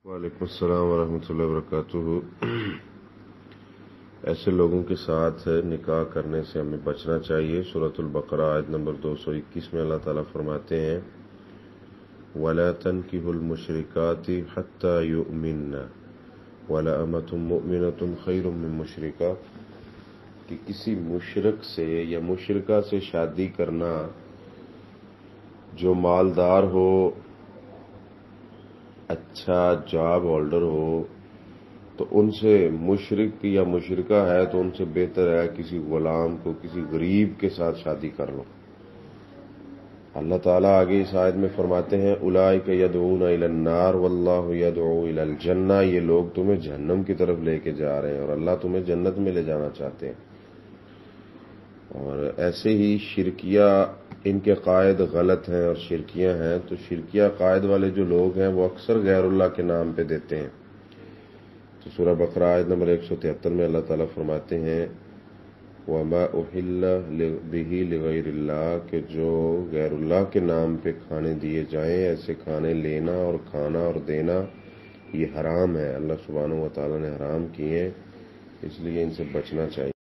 وعلیکم السلام ورحمۃ اللہ وبرکاتہ۔ ایسے لوگوں کے ساتھ نکاح کرنے سے ہمیں بچنا چاہیے۔ سورۃ البقرہ آیت نمبر 221 میں اللہ تعالیٰ فرماتے ہیں وَلَا تَنكِحُوا الْمُشْرِكَاتِ حَتَّى يُؤْمِنَّ وَلَأَمَةٌ مُؤْمِنَةٌ خَيْرٌ مِّن مُشْرِكَةٍ، کہ کسی مشرک سے یا مشرکہ سے شادی کرنا جو مالدار ہو، اچھا جاب ہولڈر ہو، تو ان سے مشرک یا مشرکہ ہے تو ان سے بہتر ہے کسی غلام کو، کسی غریب کے ساتھ شادی کر لو۔ اللہ تعالیٰ آگے اس آیت میں فرماتے ہیں اولئک یدعون الی النار واللہ یدعو الی الجنہ، یہ لوگ تمہیں جہنم کی طرف لے کے جا رہے ہیں اور اللہ تمہیں جنت میں لے جانا چاہتے ہیں۔ اور ایسے ہی شرکیہ ان کے قائد غلط ہیں اور شرکیاں ہیں، تو شرکیہ قائد والے جو لوگ ہیں وہ اکثر غیر اللہ کے نام پہ دیتے ہیں۔ تو سورہ بقرہ آیت نمبر 173 میں اللہ تعالیٰ فرماتے ہیں وَمَا أُحِلَّ بِهِ لِغَيْرِ اللَّهِ، کہ جو غیر اللہ کے نام پہ کھانے دیے جائیں، ایسے کھانے لینا اور کھانا اور دینا یہ حرام ہے، اللہ سبحانہ و تعالیٰ نے حرام کیے ہیں، اس لیے ان سے بچنا چاہیے۔